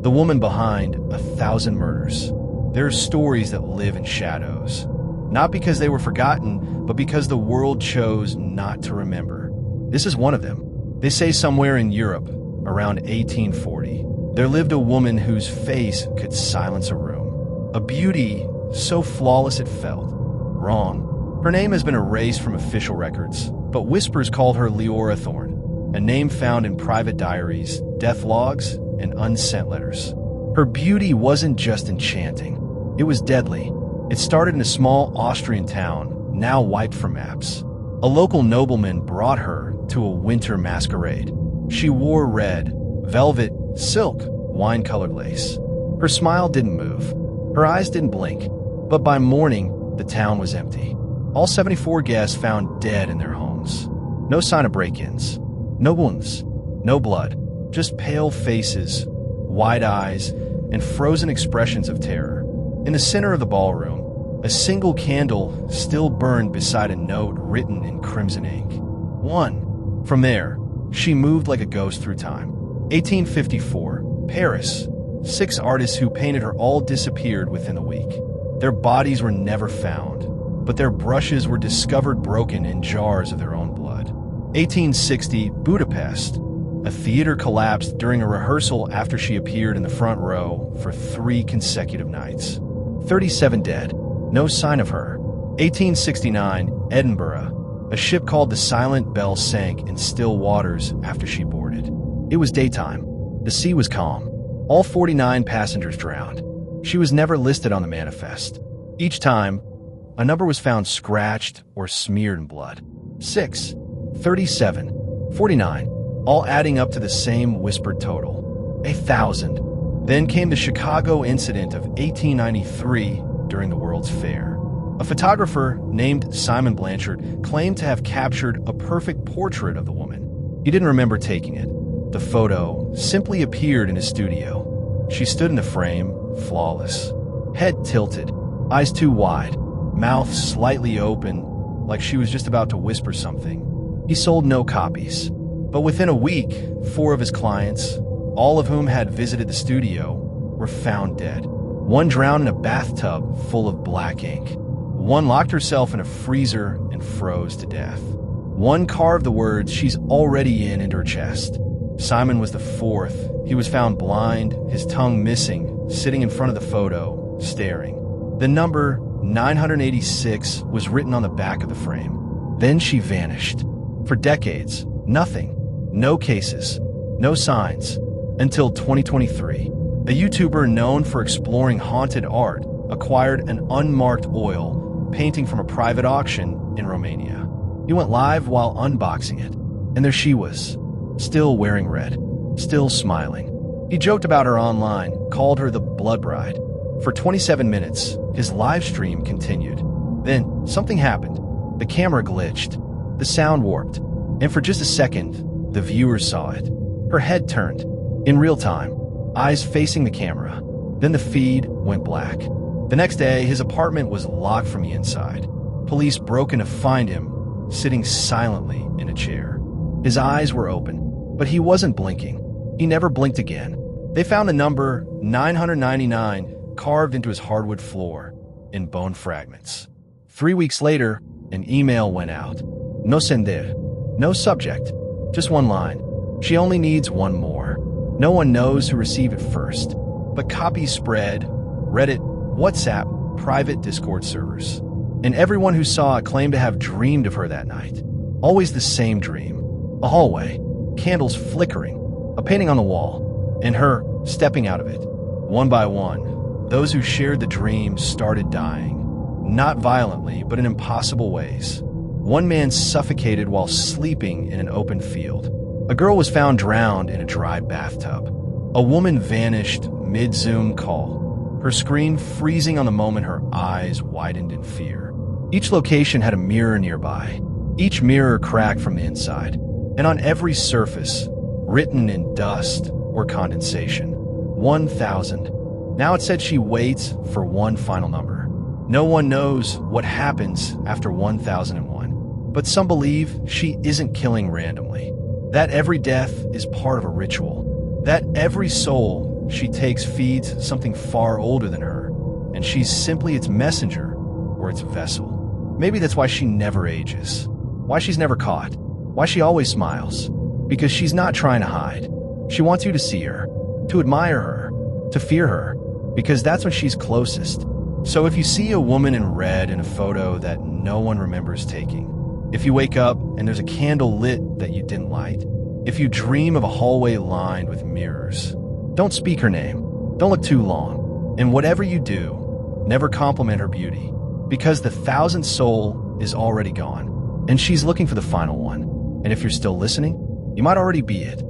The woman behind 1,000 murders. There are stories that live in shadows, not because they were forgotten, but because the world chose not to remember. This is one of them. They say somewhere in Europe, around 1840, there lived a woman whose face could silence a room. A beauty so flawless it felt wrong. Her name has been erased from official records, but whispers called her Leora Thorne, a name found in private diaries, death logs, and unsent letters. Her beauty wasn't just enchanting, it was deadly. It started in a small Austrian town, now wiped from maps. A local nobleman brought her to a winter masquerade. She wore red, velvet, silk, wine-colored lace. Her smile didn't move. Her eyes didn't blink. But by morning, the town was empty. All 74 guests found dead in their homes. No sign of break-ins. No wounds. No blood. Just pale faces, wide eyes, and frozen expressions of terror. In the center of the ballroom, a single candle still burned beside a note written in crimson ink. 1. From there, she moved like a ghost through time. 1854, Paris. 6 artists who painted her all disappeared within a week. Their bodies were never found, but their brushes were discovered broken in jars of their own blood. 1860, Budapest. A theater collapsed during a rehearsal after she appeared in the front row for 3 consecutive nights. 37 dead. No sign of her. 1869, Edinburgh. A ship called the Silent Bell sank in still waters after she boarded. It was daytime. The sea was calm. All 49 passengers drowned. She was never listed on the manifest. Each time, a number was found scratched or smeared in blood. 6, 37, 49, all adding up to the same whispered total. 1,000. Then came the Chicago incident of 1893 during the World's Fair. A photographer named Simon Blanchard claimed to have captured a perfect portrait of the woman. He didn't remember taking it. The photo simply appeared in his studio. She stood in the frame, flawless. Head tilted, eyes too wide, mouth slightly open, like she was just about to whisper something. He sold no copies. But within a week, 4 of his clients, all of whom had visited the studio, were found dead. One drowned in a bathtub full of black ink. One locked herself in a freezer and froze to death. One carved the words "she's already in" into her chest. Simon was the 4th. He was found blind, his tongue missing, sitting in front of the photo, staring. The number 986 was written on the back of the frame. Then she vanished. For decades, nothing. No cases. No signs. Until 2023. A YouTuber known for exploring haunted art acquired an unmarked oil painting from a private auction in Romania. He went live while unboxing it, and there she was, still wearing red, still smiling. He joked about her online, called her the Blood Bride. For 27 minutes, his live stream continued. Then, something happened. The camera glitched, the sound warped, and for just a second, the viewers saw it. Her head turned, in real time, eyes facing the camera. Then the feed went black. The next day, his apartment was locked from the inside. Police broke in to find him, sitting silently in a chair. His eyes were open, but he wasn't blinking. He never blinked again. They found the number 999 carved into his hardwood floor in bone fragments. 3 weeks later, an email went out. No sender. No subject. Just one line. She only needs one more. No one knows who received it first, but copies spread. Reddit, WhatsApp, private Discord servers. And everyone who saw it claimed to have dreamed of her that night. Always the same dream. A hallway, candles flickering, a painting on the wall, and her stepping out of it. One by one, those who shared the dream started dying. Not violently, but in impossible ways. One man suffocated while sleeping in an open field. A girl was found drowned in a dry bathtub. A woman vanished mid-Zoom call, her screen freezing on the moment her eyes widened in fear. Each location had a mirror nearby, each mirror cracked from the inside, and on every surface, written in dust or condensation, 1,000. Now it said she waits for one final number. No one knows what happens after 1001. But some believe she isn't killing randomly, that every death is part of a ritual, that every soul she takes feeds something far older than her, and she's simply its messenger or its vessel. Maybe that's why she never ages, why she's never caught, why she always smiles, because she's not trying to hide. She wants you to see her, to admire her, to fear her, because that's when she's closest. So if you see a woman in red in a photo that no one remembers taking, if you wake up and there's a candle lit that you didn't light, if you dream of a hallway lined with mirrors, don't speak her name, don't look too long, and whatever you do, never compliment her beauty, because the 1,000th soul is already gone, and she's looking for the final one. And if you're still listening, you might already be it.